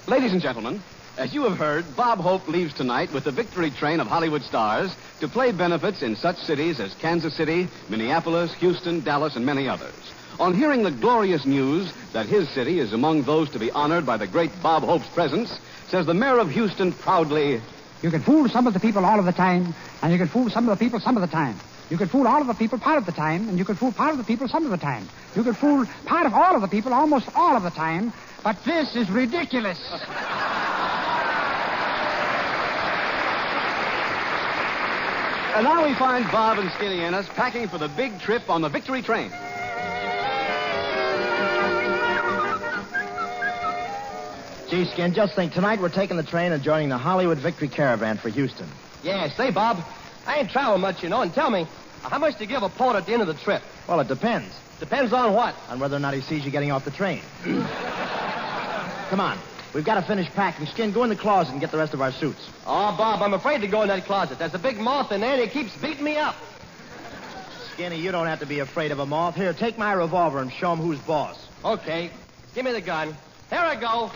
Ladies and gentlemen, as you have heard, Bob Hope leaves tonight with the victory train of Hollywood stars to play benefits in such cities as Kansas City, Minneapolis, Houston, Dallas, and many others. On hearing the glorious news that his city is among those to be honored by the great Bob Hope's presence, says the mayor of Houston proudly, "You can fool some of the people all of the time, and you can fool some of the people some of the time. You can fool all of the people part of the time, and you can fool part of the people some of the time. You can fool part of all of the people almost all of the time, but this is ridiculous." And now we find Bob and Skinnay Ennis packing for the big trip on the victory train. Gee, Skin, just think. Tonight we're taking the train and joining the Hollywood Victory Caravan for Houston. Yeah, say, Bob, I ain't traveled much, you know, and tell me, how much do you give a port at the end of the trip? Well, it depends. Depends on what? On whether or not he sees you getting off the train. Come on. We've got to finish packing. Skin, go in the closet and get the rest of our suits. Oh, Bob, I'm afraid to go in that closet. There's a big moth in there, and he keeps beating me up. Skinny, you don't have to be afraid of a moth. Here, take my revolver and show him who's boss. Okay. Give me the gun. Here I go.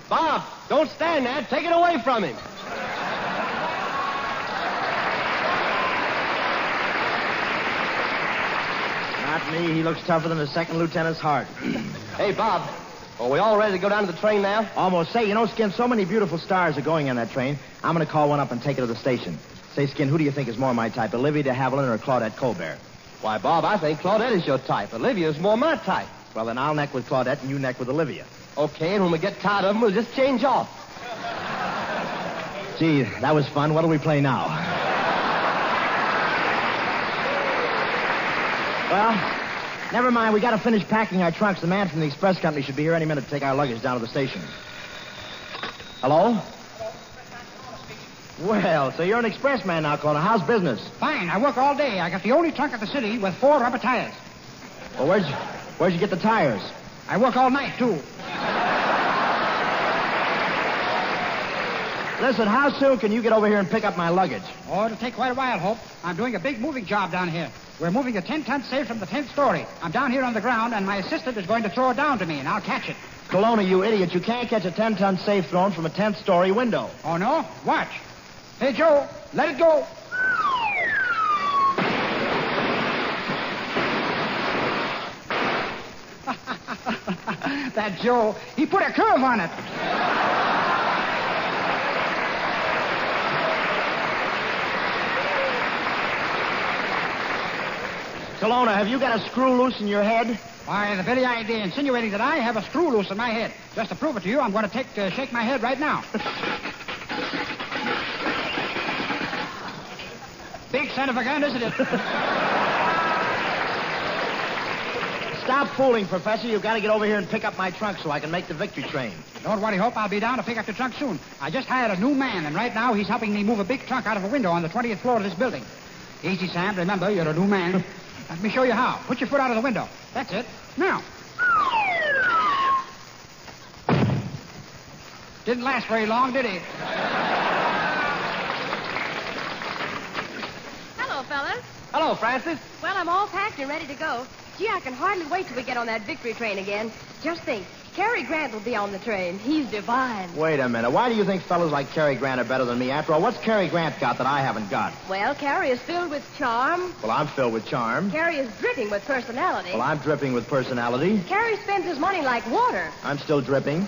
Bob, don't stand there. Take it away from him. Not me. He looks tougher than the second lieutenant's heart. Hey, Bob, are we all ready to go down to the train now? Almost. Say, you know, Skin, so many beautiful stars are going on that train. I'm going to call one up and take it to the station. Say, Skin, who do you think is more my type, Olivia de Havilland or Claudette Colbert? Why, Bob, I think Claudette is your type. Olivia's more my type. Well, then I'll neck with Claudette and you neck with Olivia. Okay, and when we get tired of them, we'll just change off. Gee, that was fun. What'll we play now? Well, never mind. We got to finish packing our trunks. The man from the express company should be here any minute to take our luggage down to the station. Hello? Well, so you're an express man now, Colonna. How's business? Fine. I work all day. I got the only trunk at the city with 4 rubber tires. Well, where'd you get the tires? I work all night, too. Listen, how soon can you get over here and pick up my luggage? Oh, it'll take quite a while, Hope. I'm doing a big moving job down here. We're moving a 10-ton safe from the 10th story. I'm down here on the ground, and my assistant is going to throw it down to me, and I'll catch it. Colonna, you idiot. You can't catch a 10-ton safe thrown from a 10th story window. Oh, no? Watch. Hey, Joe, let it go. That Joe, he put a curve on it. Colonna, have you got a screw loose in your head? Why, the very idea insinuating that I have a screw loose in my head. Just to prove it to you, I'm going to shake my head right now. Big son of a gun, isn't it? Stop fooling, Professor. You've got to get over here and pick up my trunk so I can make the victory train. Don't worry, Hope. I'll be down to pick up the trunk soon. I just hired a new man, and right now he's helping me move a big trunk out of a window on the 20th floor of this building. Easy, Sam. Remember, you're a new man. Let me show you how. Put your foot out of the window. That's it. Now. Didn't last very long, did he? Hello, fellas. Hello, Francis. Well, I'm all packed and ready to go. Gee, I can hardly wait till we get on that victory train again. Just think, Cary Grant will be on the train. He's divine. Wait a minute. Why do you think fellas like Cary Grant are better than me? After all, what's Cary Grant got that I haven't got? Well, Cary is filled with charm. Well, I'm filled with charm. Cary is dripping with personality. Well, I'm dripping with personality. Cary spends his money like water. I'm still dripping.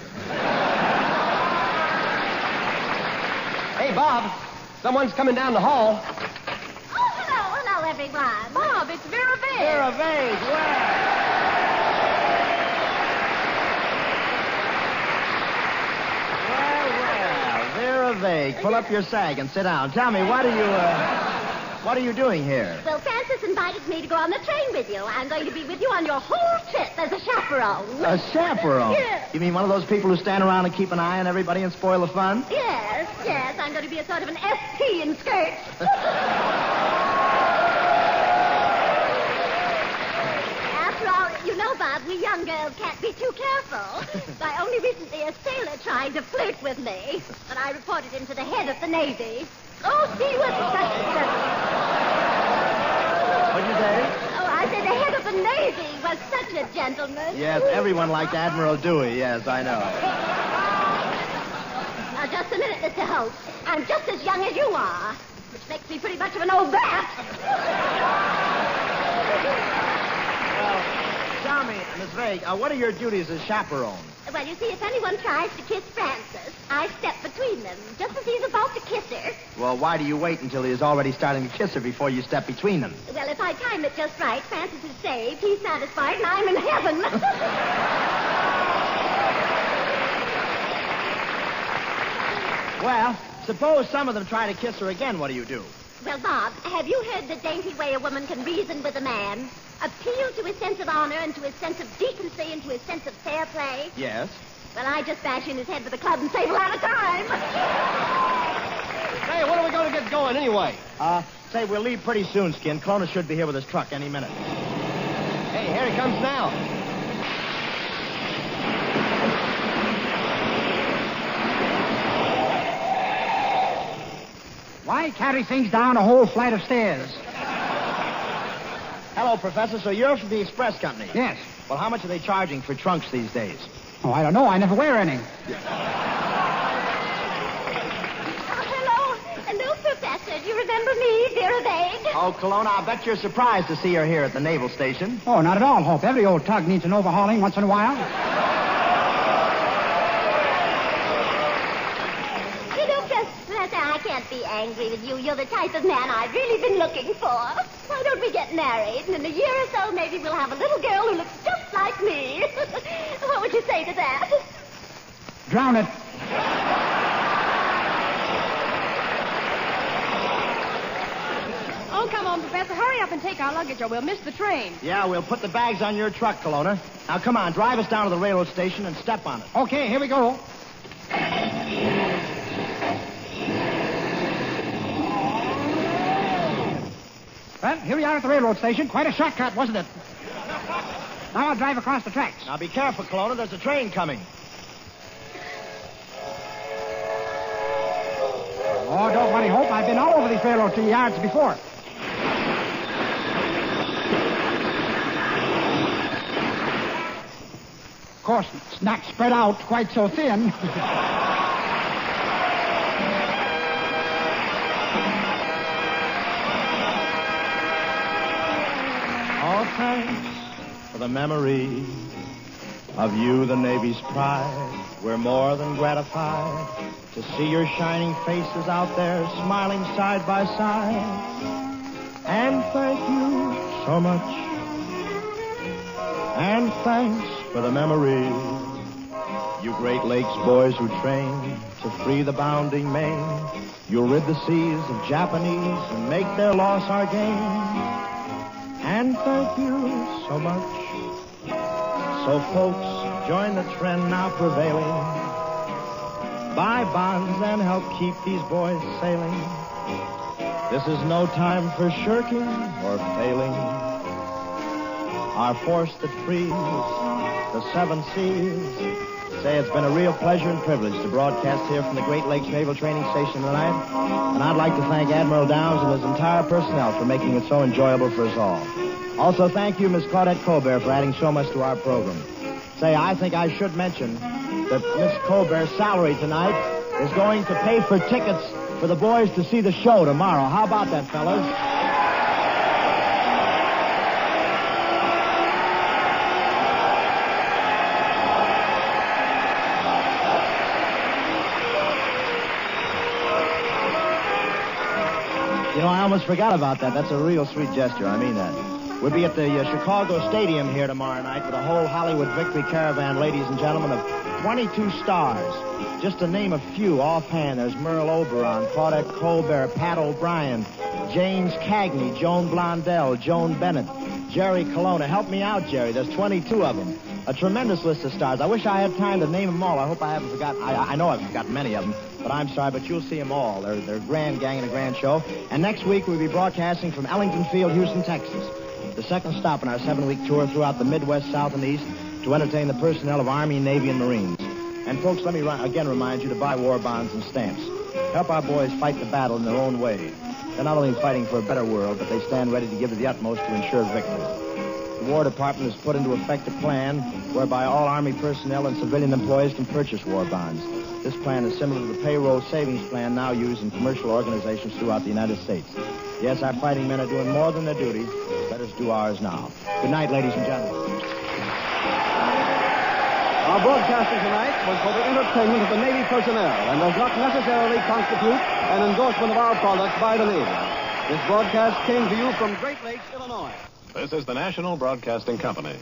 Hey, Bob, someone's coming down the hall. Oh, hello, everyone. Bob, it's Vera Vase. Vera Vase, where? Vera Vase, pull up your sag and sit down. Tell me, what are you doing here? Well, Francis invited me to go on the train with you. I'm going to be with you on your whole trip as a chaperone. A chaperone? Yes. You mean one of those people who stand around and keep an eye on everybody and spoil the fun? Yes. I'm going to be a sort of an ST in skirts. After all, you know, Bob, we young girls can't be too careful. Why, only recently a sailor tried to flirt with me, but I reported him to the head of the Navy. Oh, he was such a... What'd you say? Oh, I said the head of the the Navy was such a gentleman. Yes, everyone liked Admiral Dewey. Yes, I know. Now, just a minute, Mr. Holt. I'm just as young as you are, which makes me pretty much of an old bat. Well, tell me, Miss Vague, what are your duties as chaperone? Well, you see, if anyone tries to kiss Francis, I step between them, just as he's about to kiss her. Well, why do you wait until he is already starting to kiss her before you step between them? Well, if I time it just right, Francis is saved, he's satisfied, and I'm in heaven. Well, suppose some of them try to kiss her again, what do you do? Well, Bob, have you heard the dainty way a woman can reason with a man? Appeal to his sense of honor and to his sense of decency and to his sense of fair play? Yes. Well, I just bash in his head with a club and save a lot of time. Hey, when are we going to get going anyway? Say, we'll leave pretty soon, Skin. Colonna should be here with his truck any minute. Hey, here he comes now. Why carry things down a whole flight of stairs? Hello, Professor. So you're from the Express Company? Yes. Well, how much are they charging for trunks these days? Oh, I don't know. I never wear any. Hello, Professor. Do you remember me, Vera Vague? Oh, Colonna, I bet you're surprised to see her here at the Naval Station. Oh, not at all, Hope. Every old tug needs an overhauling once in a while. You know, Professor, I can't be angry with you. You're the type of man I've really been looking for. Why don't we get married? And in a year or so, maybe we'll have a little girl who looks just like me. What would you say to that? Drown it. Oh, come on, Professor. Hurry up and take our luggage or we'll miss the train. Yeah, we'll put the bags on your truck, Colonna. Now, come on, drive us down to the railroad station and step on it. Okay, here we go. Well, here we are at the railroad station. Quite a shortcut, wasn't it? Now I'll drive across the tracks. Now, be careful, Colonna. There's a train coming. Oh, don't worry, Hope. I've been all over these railroad yards before. Of course, it's not spread out quite so thin. All thanks for the memory of you, the Navy's pride. We're more than gratified to see your shining faces out there smiling side by side. And thank you so much. And thanks for the memory. You Great Lakes boys who train to free the bounding Maine. You'll rid the seas of Japanese and make their loss our gain. And thank you so much. So folks, join the trend now prevailing. Buy bonds and help keep these boys sailing. This is no time for shirking or failing. Our force that frees the seven seas. Say, it's been a real pleasure and privilege to broadcast here from the Great Lakes Naval Training Station tonight. And I'd like to thank Admiral Downs and his entire personnel for making it so enjoyable for us all. Also, thank you, Miss Claudette Colbert, for adding so much to our program. Say, I think I should mention that Miss Colbert's salary tonight is going to pay for tickets for the boys to see the show tomorrow. How about that, fellas? You know, I almost forgot about that. That's a real sweet gesture. I mean that. We'll be at the Chicago Stadium here tomorrow night with a whole Hollywood Victory Caravan, ladies and gentlemen, of 22 stars. Just to name a few offhand, there's Merle Oberon, Claudette Colbert, Pat O'Brien, James Cagney, Joan Blondell, Joan Bennett, Jerry Colonna. Help me out, Jerry. There's 22 of them. A tremendous list of stars. I wish I had time to name them all. I hope I haven't forgotten. I know I've forgotten many of them, but I'm sorry, but you'll see them all. They're a grand gang and a grand show. And next week we'll be broadcasting from Ellington Field, Houston, Texas. The second stop in our 7-week tour throughout the Midwest, South, and East to entertain the personnel of Army, Navy, and Marines. And, folks, let me again remind you to buy war bonds and stamps. Help our boys fight the battle in their own way. They're not only fighting for a better world, but they stand ready to give it the utmost to ensure victory. the War Department has put into effect a plan whereby all Army personnel and civilian employees can purchase war bonds. This plan is similar to the payroll savings plan now used in commercial organizations throughout the United States. Yes, our fighting men are doing more than their duty. Let us do ours now. Good night, ladies and gentlemen. Our broadcasting tonight was for the entertainment of the Navy personnel and does not necessarily constitute an endorsement of our products by the Navy. This broadcast came to you from Great Lakes, Illinois. This is the National Broadcasting Company.